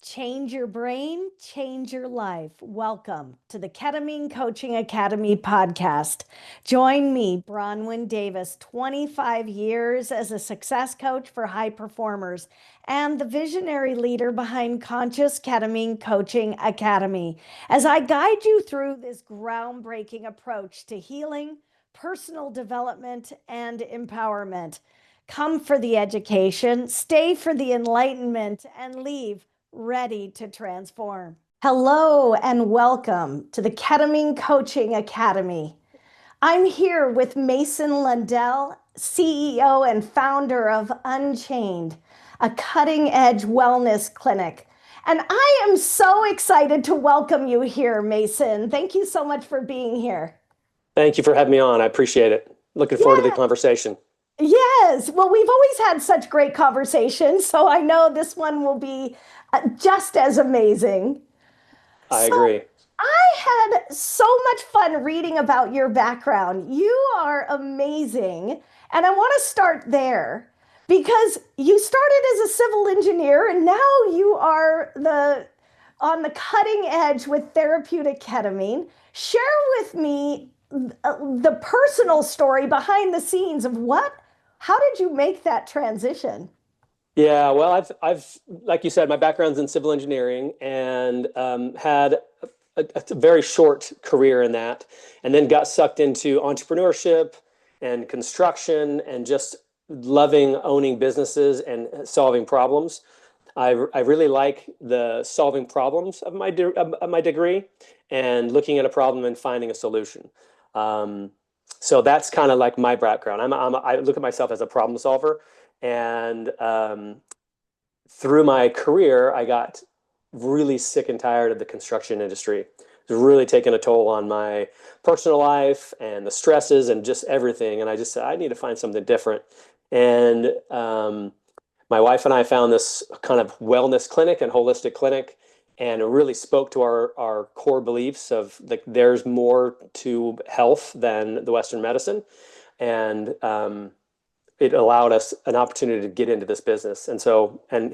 Change your brain, change your life. Welcome to the Ketamine Coaching Academy podcast. Join me, Bronwyn Davis, 25 years as a success coach for high performers and the visionary leader behind Conscious Ketamine Coaching Academy, as I guide you through this groundbreaking approach to healing, personal development, and empowerment. Come for the education, stay for the enlightenment, and leave ready to transform. Hello and welcome to the Ketamine Coaching Academy. I'm here with Mason Lundell, CEO and founder of Unchained, a cutting-edge wellness clinic. And I am so excited to welcome you here, Mason. Thank you so much for being here. Thank you for having me on. I appreciate it. Looking forward to the conversation. Yes. Well, we've always had such great conversations, so I know this one will be just as amazing. I agree. I had so much fun reading about your background. You are amazing. And I want to start there because you started as a civil engineer and now you are on the cutting edge with therapeutic ketamine. Share with me the personal story behind the scenes of how did you make that transition? Yeah, well, I've like you said, my background's in civil engineering and had a very short career in that, and then got sucked into entrepreneurship and construction and just loving owning businesses and solving problems. I really like the solving problems of my degree and looking at a problem and finding a solution. So that's kind of like my background. I look at myself as a problem solver, and through my career, I got really sick and tired of the construction industry. It's really taken a toll on my personal life and the stresses and just everything. And I just said, I need to find something different. And my wife and I found this kind of wellness clinic and holistic clinic, and it really spoke to our core beliefs of like there's more to health than the Western medicine. And it allowed us an opportunity to get into this business. And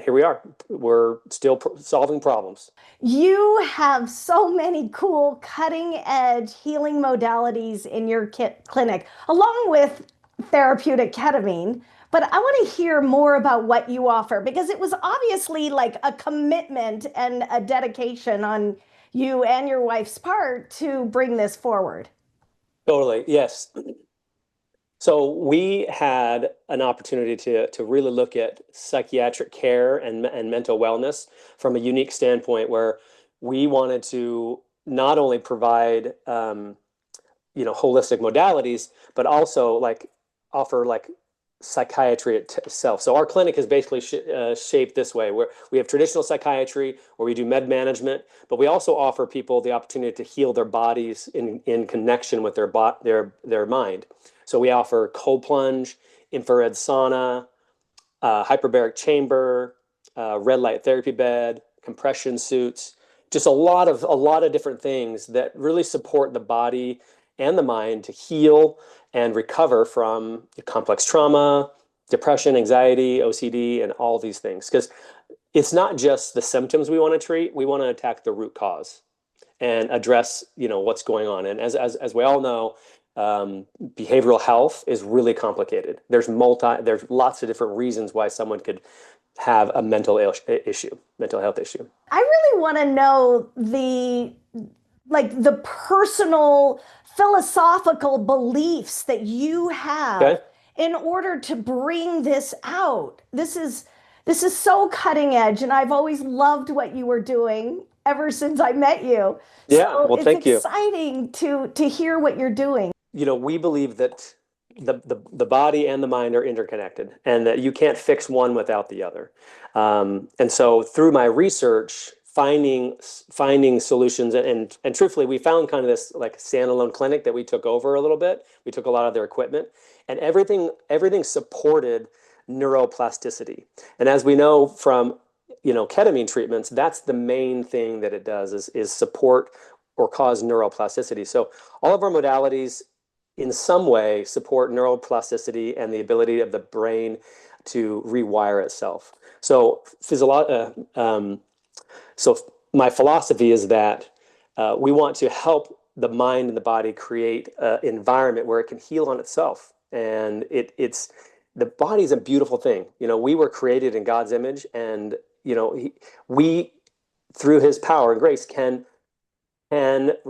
here we are. We're still solving problems. You have so many cool cutting edge healing modalities in your clinic, along with therapeutic ketamine. But I want to hear more about what you offer because it was obviously like a commitment and a dedication on you and your wife's part to bring this forward. Totally. Yes. So we had an opportunity to really look at psychiatric care and mental wellness from a unique standpoint where we wanted to not only provide holistic modalities, but also like offer like psychiatry itself. So our clinic is basically shaped this way, where we have traditional psychiatry, where we do med management, but we also offer people the opportunity to heal their bodies in connection with their mind. So we offer cold plunge, infrared sauna, hyperbaric chamber, red light therapy bed, compression suits, just a lot of different things that really support the body and the mind to heal and recover from complex trauma, depression, anxiety, OCD, and all these things. Because it's not just the symptoms we want to treat, we want to attack the root cause and address, what's going on. And as we all know, behavioral health is really complicated. There's lots of different reasons why someone could have a mental health issue. I really want to know the personal philosophical beliefs that you have in order to bring this out. This is so cutting edge, and I've always loved what you were doing ever since I met you. Yeah, so well, thank you. It's exciting to hear what you're doing. We believe that the body and the mind are interconnected, and that you can't fix one without the other. And so through my research, finding solutions, and truthfully, we found kind of this like standalone clinic that we took over a little bit. We took a lot of their equipment, and everything supported neuroplasticity. And as we know from ketamine treatments, that's the main thing that it does is support or cause neuroplasticity. So all of our modalities in some way support neuroplasticity and the ability of the brain to rewire itself. So So my philosophy is that we want to help the mind and the body create an environment where it can heal on itself. And it's the body is a beautiful thing. We were created in God's image, and we, through His power and grace, can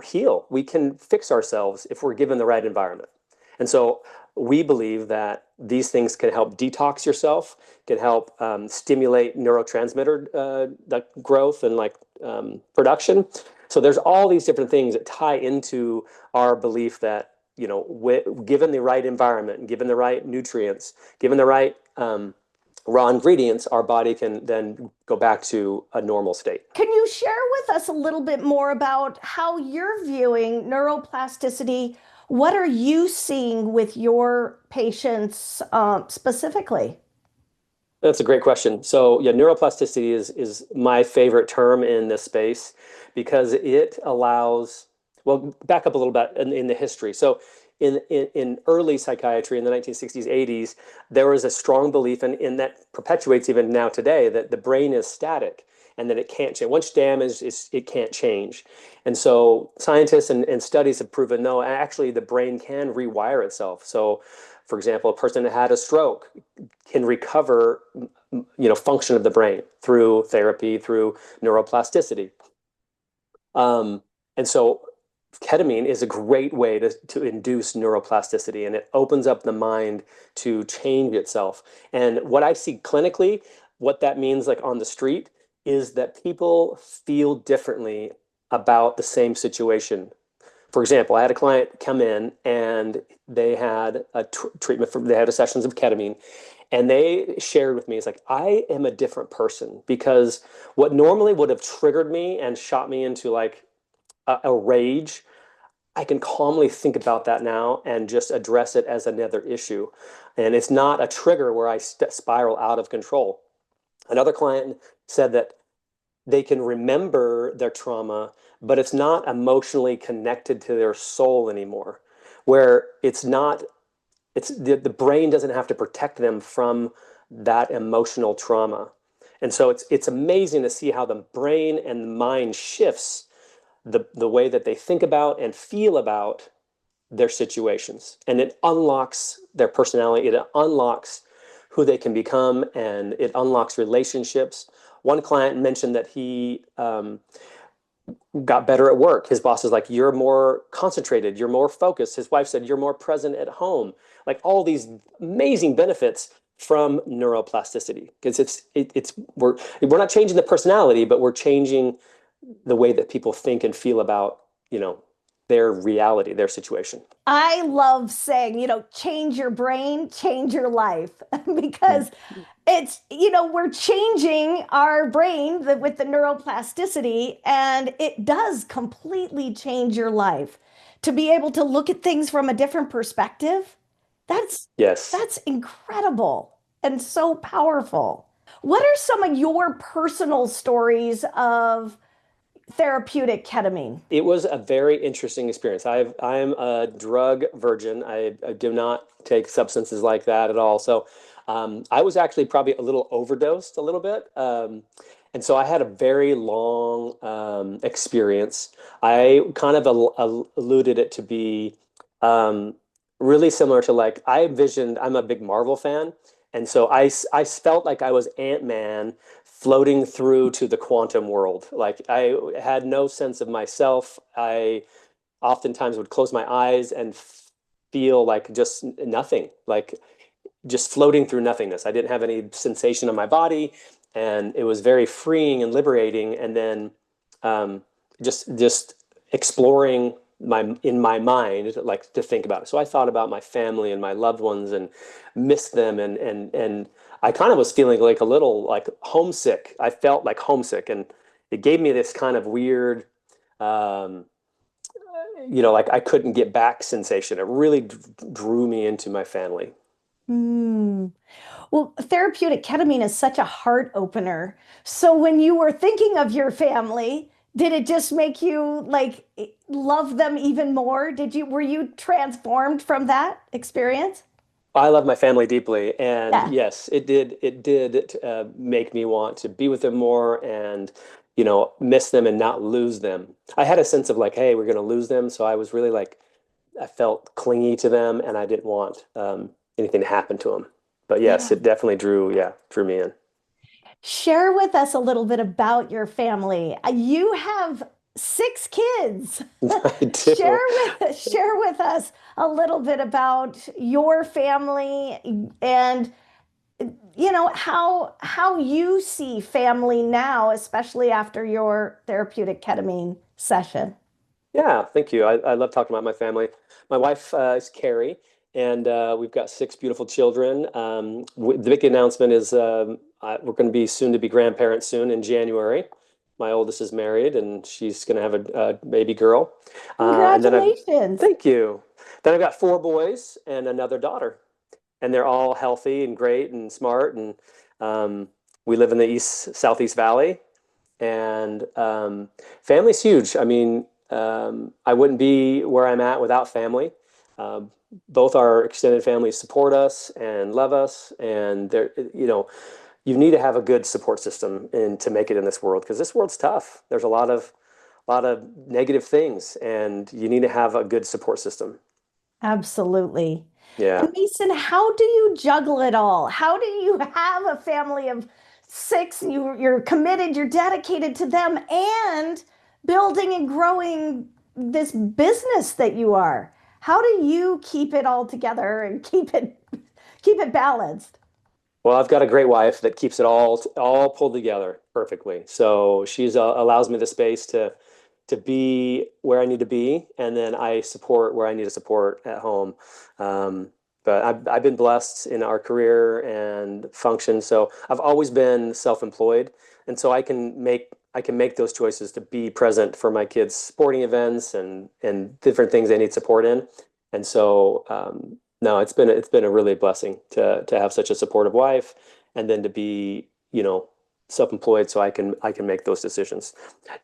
heal. We can fix ourselves if we're given the right environment. And so we believe that these things can help detox yourself, can help stimulate neurotransmitter growth and production. So there's all these different things that tie into our belief that, given the right environment, given the right nutrients, given the right raw ingredients, our body can then go back to a normal state. Can you share with us a little bit more about how you're viewing neuroplasticity? What are you seeing with your patients specifically? That's a great question. So yeah, neuroplasticity is my favorite term in this space because it allows, well, back up a little bit in the history. So in early psychiatry in the 1960s, 80s, there was a strong belief, and that perpetuates even now today, that the brain is static and that it can't change. Once damaged, it can't change. And so scientists and studies have proven, no, actually the brain can rewire itself. So for example, a person that had a stroke can recover, function of the brain through therapy, through neuroplasticity. And so ketamine is a great way to induce neuroplasticity, and it opens up the mind to change itself. And what I see clinically, what that means like on the street, is that people feel differently about the same situation. For example, I had a client come in and they had a treatment they had a sessions of ketamine, and they shared with me, it's like, I am a different person because what normally would have triggered me and shot me into like a rage, I can calmly think about that now and just address it as another issue. And it's not a trigger where I spiral out of control. Another client said that they can remember their trauma, but it's not emotionally connected to their soul anymore, where the brain doesn't have to protect them from that emotional trauma. And so it's amazing to see how the brain and the mind shifts the way that they think about and feel about their situations. And it unlocks their personality, it unlocks who they can become, and it unlocks relationships. One client mentioned that he got better at work. His boss is like, you're more concentrated, you're more focused. His wife said, you're more present at home. Like all these amazing benefits from neuroplasticity, because we're not changing the personality, but we're changing the way that people think and feel about, their reality, their situation. I love saying, change your brain, change your life, because it's, we're changing our brain with the neuroplasticity, and it does completely change your life. To be able to look at things from a different perspective, that's Yes. that's incredible and so powerful. What are some of your personal stories of therapeutic ketamine? It was a very interesting experience. I'm a drug virgin. I do not take substances like that at all. So I was actually probably a little overdosed a little bit. And so I had a very long experience. I kind of alluded it to be um, really similar to, like, I envisioned, I'm a big Marvel fan. And so I felt like I was Ant-Man floating through to the quantum world. Like I had no sense of myself. I oftentimes would close my eyes and feel like just nothing, like just floating through nothingness. I didn't have any sensation in my body, and it was very freeing and liberating. And then um, just exploring in my mind, like, to think about it. So I thought about my family and my loved ones and missed them, and I kind of was feeling like a little like homesick. I felt like homesick, and it gave me this kind of weird, um, like I couldn't get back sensation. It really drew me into my family. Hmm. Well, therapeutic ketamine is such a heart opener. So when you were thinking of your family, did it just make you like love them even more? Were you transformed from that experience? I love my family deeply, and Yeah. yes, it did. It did make me want to be with them more, and miss them and not lose them. I had a sense of like, hey, we're going to lose them. So I was really like, I felt clingy to them and I didn't want anything to happen to them. But yes, Yeah. it definitely drew me in. Share with us a little bit about your family. You have 6 kids. I do. Share with us a little bit about your family and how you see family now, especially after your therapeutic ketamine session. Yeah, thank you. I love talking about my family. My wife is Carrie, and we've got 6 beautiful children. The big announcement is we're going to be soon to be grandparents soon in January. My oldest is married, and she's going to have a baby girl. And then Congratulations. thank you. Then I've got 4 boys and another daughter, and they're all healthy and great and smart. And we live in the Southeast Valley, and family's huge. I mean, I wouldn't be where I'm at without family. Um, Both our extended families support us and love us, and you need to have a good support system and to make it in this world because this world's tough. There's a lot of negative things, and you need to have a good support system. Absolutely. Yeah. And Mason, how do you juggle it all? How do you have a family of 6? You're committed, you're dedicated to them, and building and growing this business that you are. How do you keep it all together and keep it balanced? Well, I've got a great wife that keeps it all pulled together perfectly. So she's allows me the space to be where I need to be, and then I support where I need to support at home. But I've been blessed in our career and function, so I've always been self-employed, and so I can make those choices to be present for my kids' sporting events and different things they need support in. And so no, it's been a really blessing to have such a supportive wife, and then to be self-employed so I can make those decisions.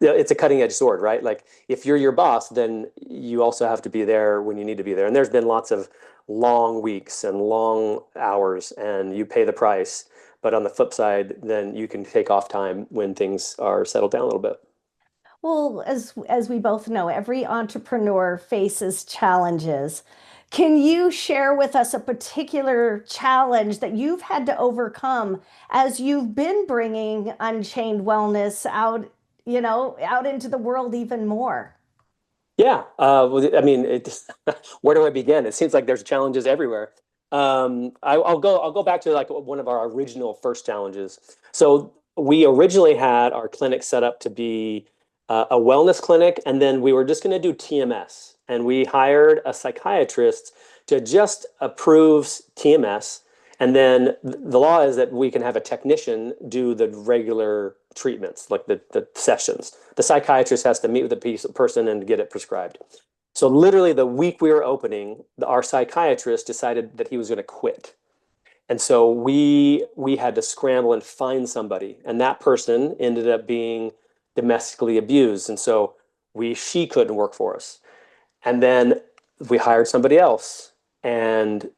Yeah, it's a cutting edge sword, right? Like if you're your boss, then you also have to be there when you need to be there. And there's been lots of long weeks and long hours, and you pay the price. But on the flip side, then you can take off time when things are settled down a little bit. Well, as we both know, every entrepreneur faces challenges. Can you share with us a particular challenge that you've had to overcome as you've been bringing Unchained Wellness out into the world even more? Yeah, well, I mean, where do I begin? It seems like there's challenges everywhere. I'll go back to like one of our original first challenges. So we originally had our clinic set up to be a wellness clinic, and then we were just going to do TMS, and we hired a psychiatrist to just approve TMS, and then the law is that we can have a technician do the regular treatments, like the sessions. The psychiatrist has to meet with the person and get it prescribed. So literally the week we were opening, our psychiatrist decided that he was going to quit. And so we had to scramble and find somebody. And that person ended up being domestically abused. And so she couldn't work for us. And then we hired somebody else, and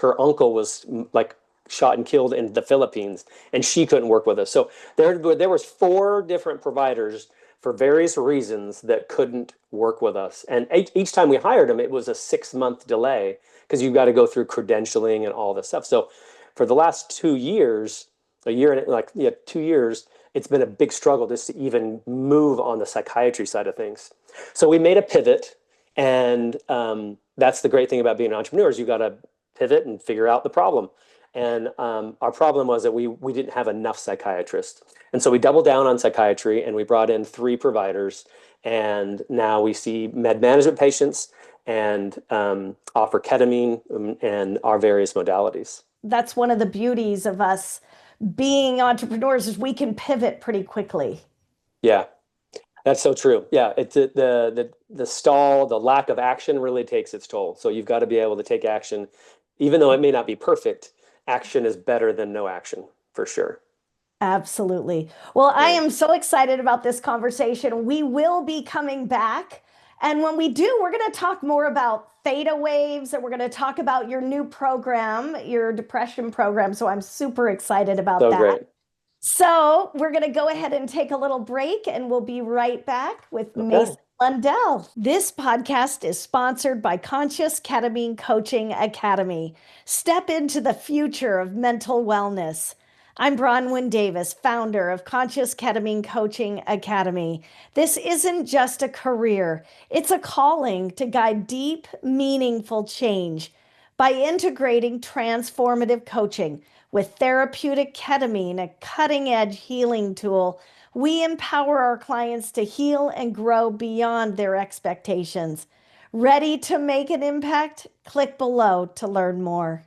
her uncle was like shot and killed in the Philippines, and she couldn't work with us. So there was 4 different providers for various reasons that couldn't work with us. And each time we hired them, it was a 6-month delay because you've got to go through credentialing and all this stuff. So for the last 2 years, a year and like yeah, 2 years, it's been a big struggle just to even move on the psychiatry side of things. So we made a pivot, and that's the great thing about being an entrepreneur is you got to pivot and figure out the problem. And our problem was that we didn't have enough psychiatrists. And so we doubled down on psychiatry, and we brought in 3 providers. And now we see med management patients and offer ketamine and our various modalities. That's one of the beauties of us being entrepreneurs is we can pivot pretty quickly. Yeah, that's so true. Yeah, it's the stall, the lack of action really takes its toll. So you've got to be able to take action, even though it may not be perfect. Action is better than no action, for sure. Absolutely. Well, I Yeah. am so excited about this conversation. We will be coming back. And when we do, we're going to talk more about theta waves and we're going to talk about your new program, your depression program. So I'm super excited about So that. great. So we're going to go ahead and take a little break and we'll be right back with Okay. Mason Lundell. This podcast is sponsored by Conscious Ketamine Coaching Academy. Step into the future of mental wellness. I'm Bronwyn Davis, founder of Conscious Ketamine Coaching Academy. This isn't just a career, it's a calling to guide deep, meaningful change by integrating transformative coaching with therapeutic ketamine, a cutting edge healing tool. We empower our clients to heal and grow beyond their expectations. Ready to make an impact? Click below to learn more.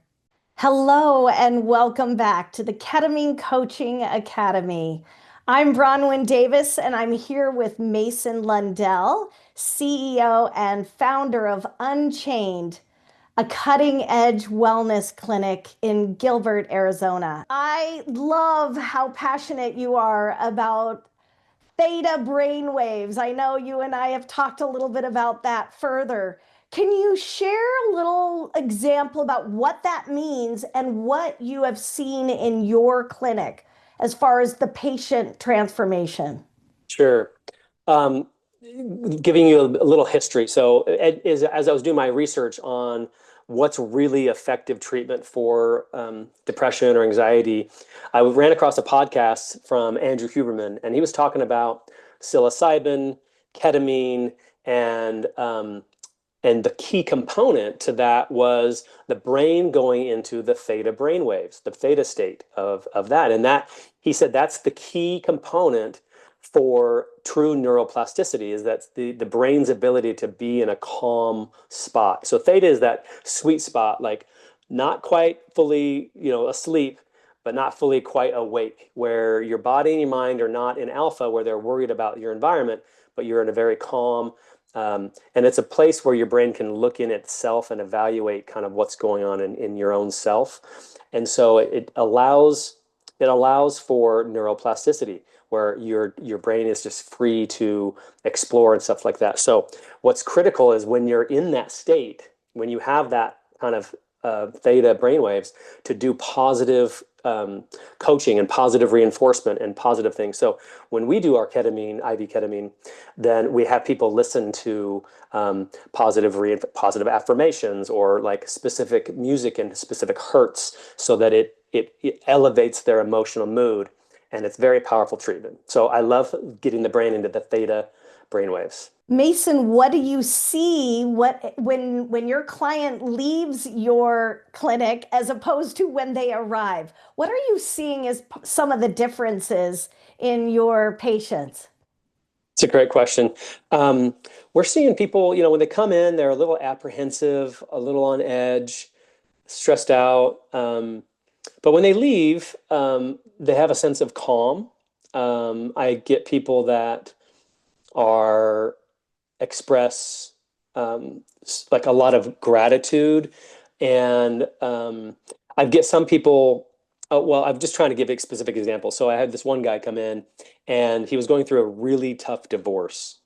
Hello, and welcome back to the Ketamine Coaching Academy. I'm Bronwyn Davis, and I'm here with Mason Lundell, CEO and founder of Unchained, a cutting edge wellness clinic in Gilbert, Arizona. I love how passionate you are about theta brain waves. I know you and I have talked a little bit about that further. Can you share a little example about what that means and what you have seen in your clinic as far as the patient transformation? Sure. Um, Giving you a little history. So, as I was doing my research on what's really effective treatment for depression or anxiety, I ran across a podcast from Andrew Huberman, and he was talking about psilocybin, ketamine, and and the key component to that was the brain going into the theta brainwaves, the theta state of that. And that, he said, that's the key component for true neuroplasticity, is that the brain's ability to be in a calm spot. So theta is that sweet spot, like not quite fully, asleep, but not fully quite awake, where your body and your mind are not in alpha, where they're worried about your environment, but you're in a very calm, and it's a place where your brain can look in itself and evaluate kind of what's going on in your own self. And so it allows for neuroplasticity, where your brain is just free to explore and stuff like that. So what's critical is when you're in that state, when you have that kind of theta brainwaves, to do positive coaching and positive reinforcement and positive things. So when we do our ketamine, IV ketamine, then we have people listen to positive affirmations, or like specific music and specific hertz, so that it elevates their emotional mood, and it's very powerful treatment. So I love getting the brain into the theta brainwaves. Mason, what do you see when your client leaves your clinic as opposed to when they arrive? What are you seeing as some of the differences in your patients? It's a great question. Um, we're seeing people, when they come in, they're a little apprehensive, a little on edge, stressed out. But when they leave, they have a sense of calm. I get people that are express like a lot of gratitude, and I get some people. Well, I'm just trying to give a specific example. So I had this one guy come in, and he was going through a really tough divorce,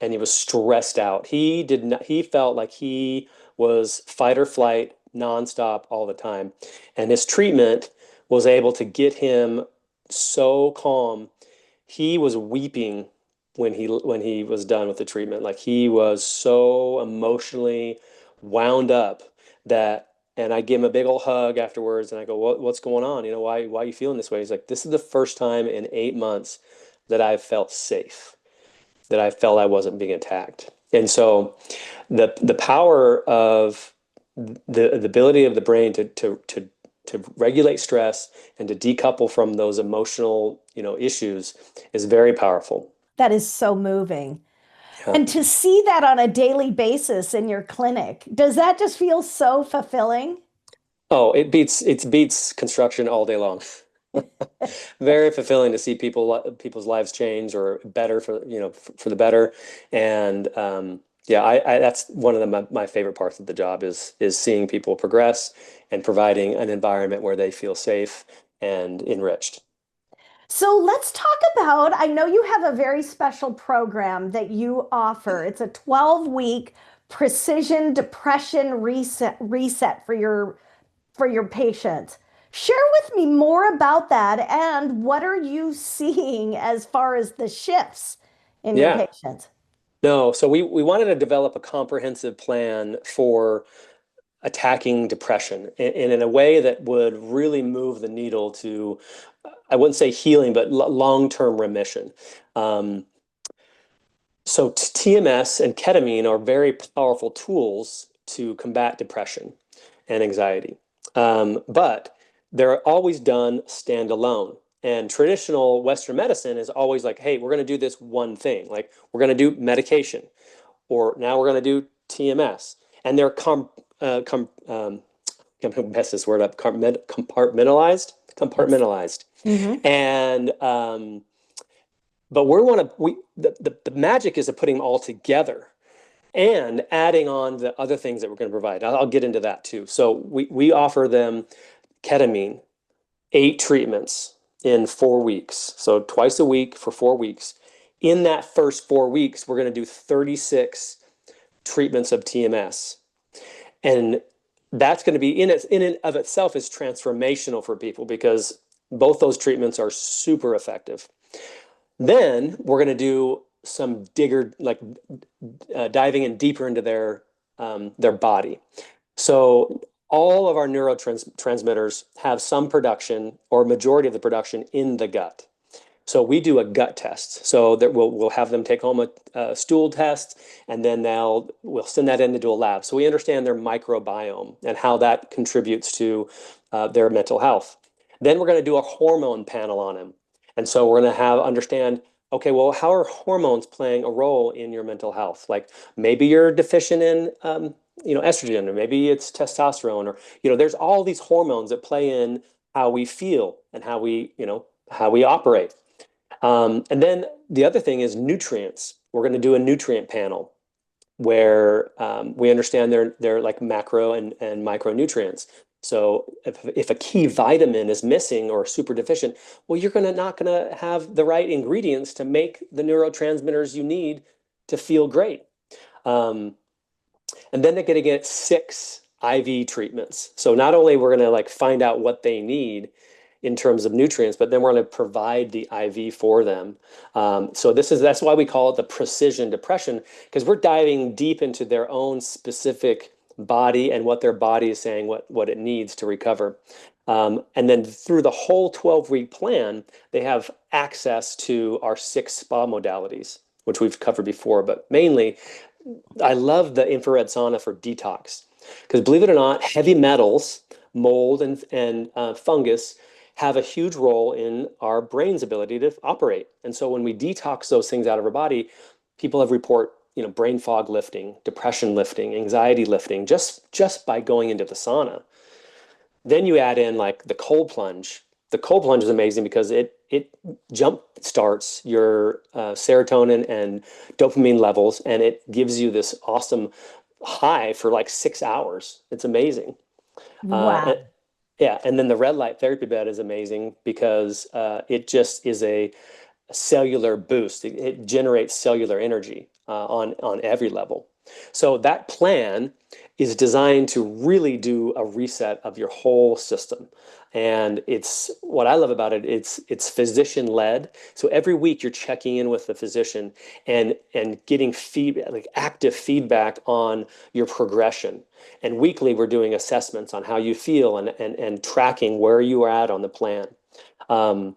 and he was stressed out. He did not. He felt like he was fight or flight nonstop all the time, and his treatment was able to get him so calm. He was weeping when he was done with the treatment. Like, he was so emotionally wound up that. And I give him a big old hug afterwards, and I go, what's going on? Why are you feeling this way? He's like, this is the first time in 8 months that I've felt safe, that I felt I wasn't being attacked. And so the power of the ability of the brain to regulate stress and to decouple from those emotional, issues, is very powerful. That is so moving. Yeah. And to see that on a daily basis in your clinic, does that just feel so fulfilling? Oh, it beats construction all day long. Very fulfilling to see people's lives change, or better, for the better. And yeah, I that's one of my favorite parts of the job, is seeing people progress and providing an environment where they feel safe and enriched. So let's talk about, I know you have a very special program that you offer. It's a 12-week precision depression reset for your patients. Share with me more about that and what are you seeing as far as the shifts in your Yeah. patients? No, so we wanted to develop a comprehensive plan for attacking depression in a way that would really move the needle to, I wouldn't say healing, but long-term remission. Um, so TMS and ketamine are very powerful tools to combat depression and anxiety. But they're always done standalone. And traditional Western medicine is always like, hey, we're going to do this one thing. Like we're going to do medication, or now we're going to do TMS. And they're I'm going to mess this word up, Yes. compartmentalized. Hmm. And but the magic is of putting them all together and adding on the other things that we're going to provide. I'll get into that too. So we offer them ketamine, 8 treatments in 4 weeks. So twice a week for 4 weeks. In that first 4 weeks, we're going to do 36 treatments of TMS. And that's going to be in and of itself is transformational for people because both those treatments are super effective. Then we're going to do some digger like diving in deeper into their body. So all of our neurotransmitters have some production or majority of the production in the gut. So we do a gut test. So that we'll have them take home a stool test, and then we'll send that into a lab. So we understand their microbiome and how that contributes to their mental health. Then we're going to do a hormone panel on them, and so we're going to have understand. Okay, well, how are hormones playing a role in your mental health? Like maybe you're deficient in, estrogen, or maybe it's testosterone, or there's all these hormones that play in how we feel and how we operate. And then the other thing is nutrients. We're going to do a nutrient panel where we understand their like macro and micronutrients. So if a key vitamin is missing or super deficient, well, you're not gonna have the right ingredients to make the neurotransmitters you need to feel great. Um, and then they're going to get 6 IV treatments. So not only we're going to like find out what they need in terms of nutrients, but then we're going to provide the IV for them. So that's why we call it the precision depression, because we're diving deep into their own specific body and what their body is saying, what it needs to recover. And then through the whole 12-week plan, they have access to our 6 spa modalities, which we've covered before, but mainly I love the infrared sauna for detox because believe it or not, heavy metals, mold, and fungus have a huge role in our brain's ability to operate. And so when we detox those things out of our body, people have report brain fog lifting, depression lifting, anxiety lifting just by going into the sauna. Then you add in like the cold plunge. The cold plunge is amazing because it jump starts your serotonin and dopamine levels, and it gives you this awesome high for like 6 hours. It's amazing. Uh, and, Wow. yeah, and then the red light therapy bed is amazing because it just is a cellular boost. It generates cellular energy on every level. So that plan is designed to really do a reset of your whole system. And it's what I love about it. It's physician led. So every week you're checking in with the physician and getting feedback, like active feedback on your progression. And weekly we're doing assessments on how you feel and tracking where you are at on the plan. Um,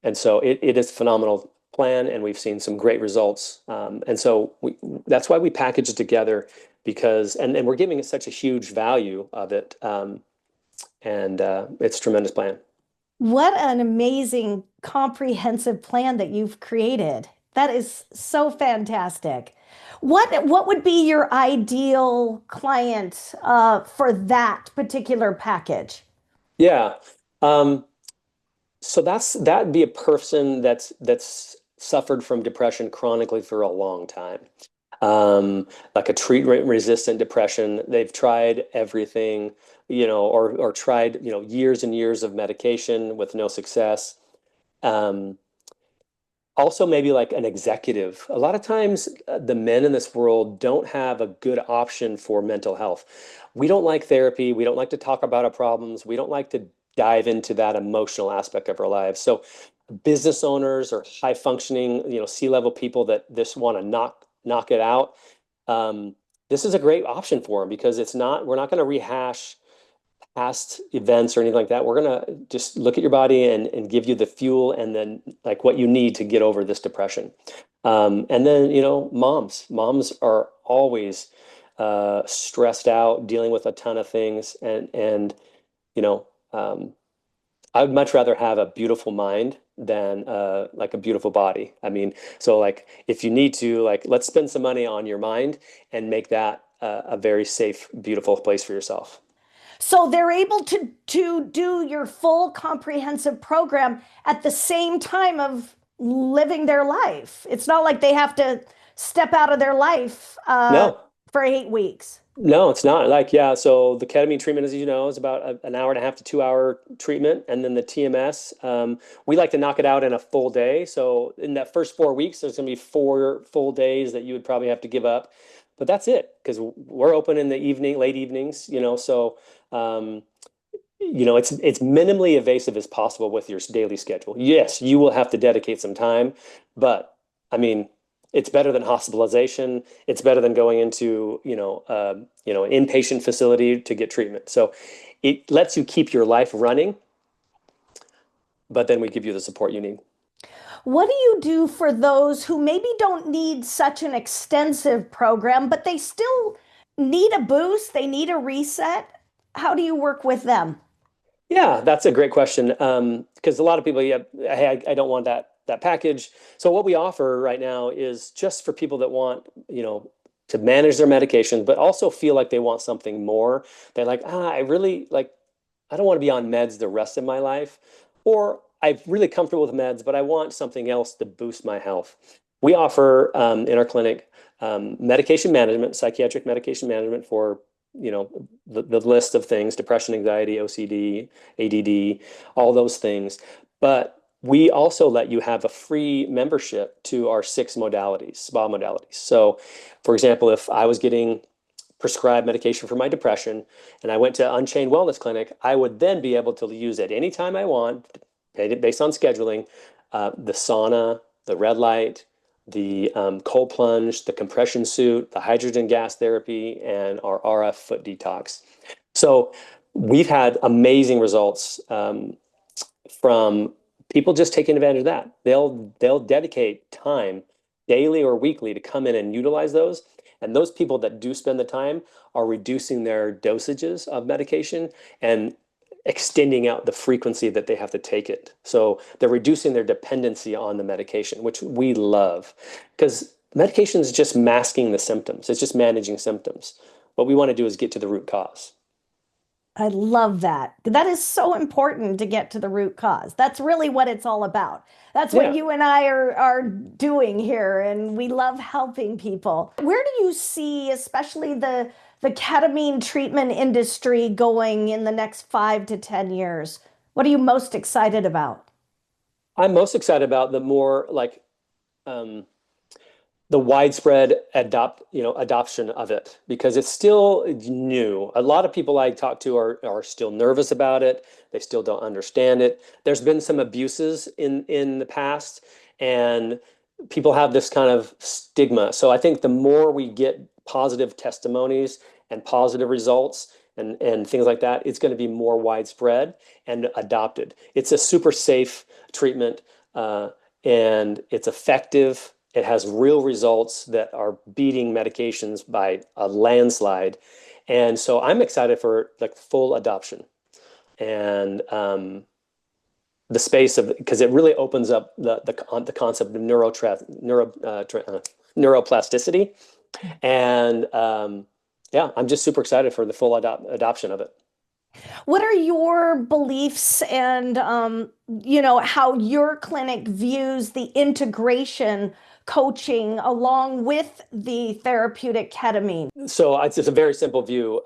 and so it is a phenomenal plan, and we've seen some great results. And so that's why we package it together because, and we're giving it such a huge value of it. And it's a tremendous plan. What an amazing comprehensive plan that you've created. That is so fantastic. What would be your ideal client for that particular package? Yeah. Um, so that'd be a person that's suffered from depression chronically for a long time. Like a treatment resistant depression. They've tried everything, or tried, years and years of medication with no success. Um, Also, maybe like an executive. A lot of times, the men in this world don't have a good option for mental health. We don't like therapy. We don't like to talk about our problems. We don't like to dive into that emotional aspect of our lives. So business owners or high functioning, C-level people that just want to knock it out, this is a great option for them because we're not going to rehash past events or anything like that. We're going to just look at your body and give you the fuel and then like what you need to get over this depression. And then, moms are always stressed out, dealing with a ton of things. And you know, I would much rather have a beautiful mind than like a beautiful body. I mean, so like if you need to, like, let's spend some money on your mind and make that a very safe, beautiful place for yourself. So they're able to do your full comprehensive program at the same time of living their life. It's not like they have to step out of their life No, for 8 weeks. no, it's not. Like, yeah, so the ketamine treatment, as you know, is about an hour and a half to 2 hour treatment. And then the TMS, we like to knock it out in a full day. So in that first 4 weeks, there's going to be 4 full days that you would probably have to give up. But that's it, because we're open in the evening, late evenings, so um, it's minimally invasive as possible with your daily schedule. Yes, you will have to dedicate some time, but I mean, it's better than hospitalization. It's better than going into, an inpatient facility to get treatment. So it lets you keep your life running, but then we give you the support you need. What do you do for those who maybe don't need such an extensive program, but they still need a boost? They need a reset. How do you work with them? Yeah, that's a great question. Because a lot of people, yeah, hey, I don't want that package. So what we offer right now is just for people that want, to manage their medications, but also feel like they want something more. They're like, I really like, I don't want to be on meds the rest of my life, or I'm really comfortable with meds, but I want something else to boost my health. We offer in our clinic medication management, psychiatric medication management for the list of things: depression, anxiety, OCD, ADD, all those things. But we also let you have a free membership to our 6 modalities, spa modalities. So, for example, if I was getting prescribed medication for my depression and I went to Unchained Wellness Clinic, I would then be able to use it anytime I want, based on scheduling, the sauna, the red light, the cold plunge, the compression suit, the hydrogen gas therapy, and our RF foot detox. So we've had amazing results from people just taking advantage of that. They'll dedicate time daily or weekly to come in and utilize those. And those people that do spend the time are reducing their dosages of medication and extending out the frequency that they have to take it. So they're reducing their dependency on the medication, which we love, because medication is just masking the symptoms. It's just managing symptoms. What we want to do is get to the root cause. I love that. That is so important to get to the root cause. That's really what it's all about. That's what Yeah. you and I are doing here, and we love helping people. Where do you see, especially the ketamine treatment industry going in the next 5 to 10 years? What are you most excited about? I'm most excited about the more like um, the widespread adoption of it, because it's still new. A lot of people I talk to are still nervous about it. They still don't understand it. There's been some abuses in the past, and people have this kind of stigma. So I think the more we get positive testimonies and positive results and things like that, it's going to be more widespread and adopted. It's a super safe treatment, and it's effective. It has real results that are beating medications by a landslide. And so I'm excited for like full adoption and the space of, because it really opens up the concept of neuroplasticity. And yeah, I'm just super excited for the full adoption of it. What are your beliefs and how your clinic views the integration coaching along with the therapeutic ketamine? So it's just a very simple view.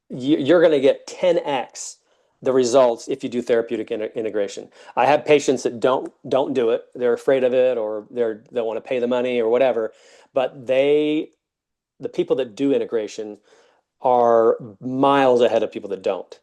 You're going to get 10x the results if you do therapeutic integration. I have patients that don't do it. They're afraid of it, or they want to pay the money or whatever. But the people that do integration are miles ahead of people that don't.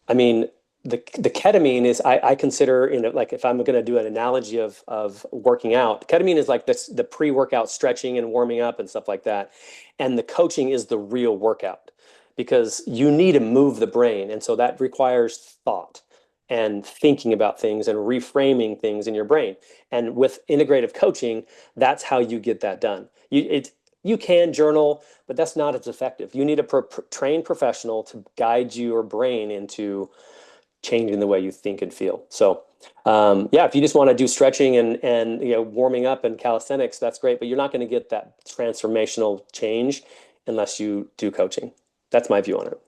I mean, the ketamine is I consider, like if I'm going to do an analogy of working out, ketamine is like this the pre-workout stretching and warming up and stuff like that. And the coaching is the real workout because you need to move the brain. And so that requires thought and thinking about things and reframing things in your brain. And with integrative coaching, that's how you get that done. You can journal, but that's not as effective. You need a trained professional to guide your brain into changing the way you think and feel. So, yeah, if you just want to do stretching and warming up and calisthenics, that's great. But you're not going to get that transformational change unless you do coaching. That's my view on it.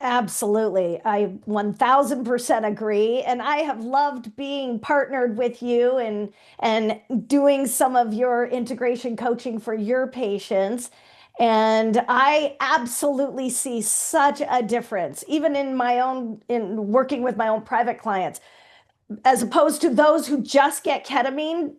Absolutely. I 1000% agree. And I have loved being partnered with you and doing some of your integration coaching for your patients. And I absolutely see such a difference, even in working with my own private clients, as opposed to those who just get ketamine.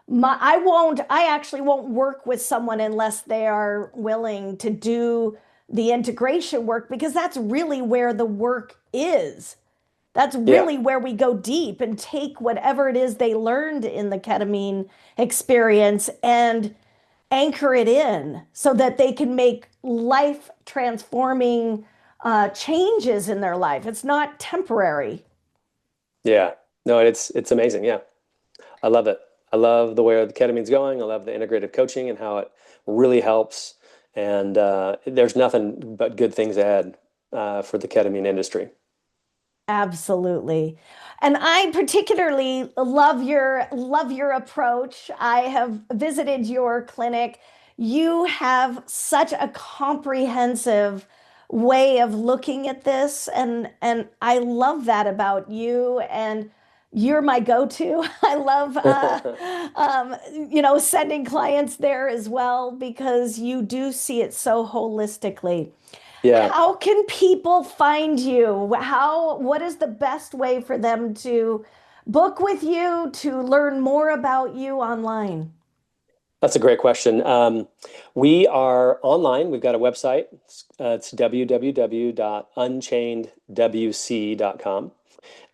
I actually won't work with someone unless they are willing to do the integration work because that's really where the work is. That's Yeah, really where we go deep and take whatever it is they learned in the ketamine experience and anchor it in so that they can make life transforming changes in their life. It's not temporary. yeah. No, it's amazing. Yeah, I love it. I love the way the ketamine's going. I love the integrative coaching and how it really helps. And there's nothing but good things ahead for the ketamine industry. Absolutely. And I particularly love your approach. I have visited your clinic. You have such a comprehensive way of looking at this and I love that about you and you're my go-to. I love sending clients there as well because you do see it so holistically. Yeah. How can people find you? What is the best way for them to book with you, to learn more about you online? That's a great question. We are online. We've got a website. It's www.unchainedwc.com.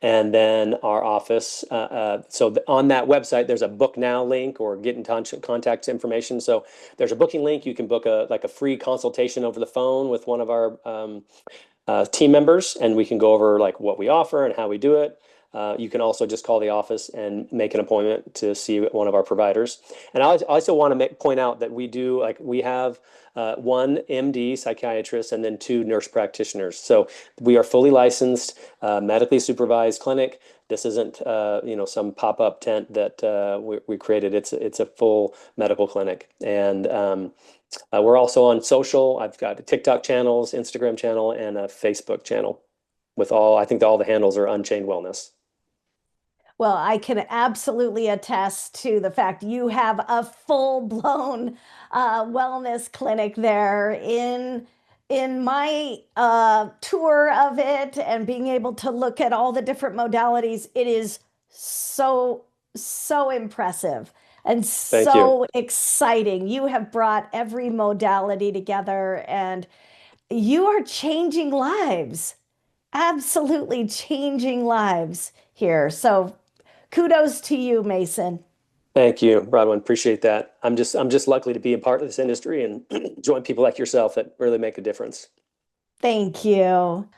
And then our office. On that website, there's a book now link or get in touch contact information. So there's a booking link. You can book a free consultation over the phone with one of our team members, and we can go over like what we offer and how we do it. You can also just call the office and make an appointment to see one of our providers. And I also want to point out that we have one MD psychiatrist and then two nurse practitioners. So we are fully licensed, medically supervised clinic. This isn't some pop-up tent that we created. It's a full medical clinic, and we're also on social. I've got TikTok channels, Instagram channel, and a Facebook channel. I think all the handles are Unchained Wellness. Well, I can absolutely attest to the fact you have a full-blown wellness clinic there. In my tour of it and being able to look at all the different modalities, it is so impressive and Thank you. so exciting. You have brought every modality together and you are changing lives, absolutely changing lives here. So kudos to you, Mason. Thank you, Bronwyn. Appreciate that. I'm just lucky to be a part of this industry and join people like yourself that really make a difference. Thank you.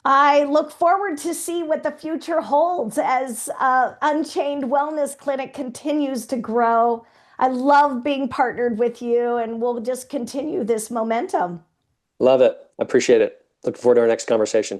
I look forward to see what the future holds as Unchained Wellness Clinic continues to grow. I love being partnered with you, and we'll just continue this momentum. Love it. Appreciate it. Looking forward to our next conversation.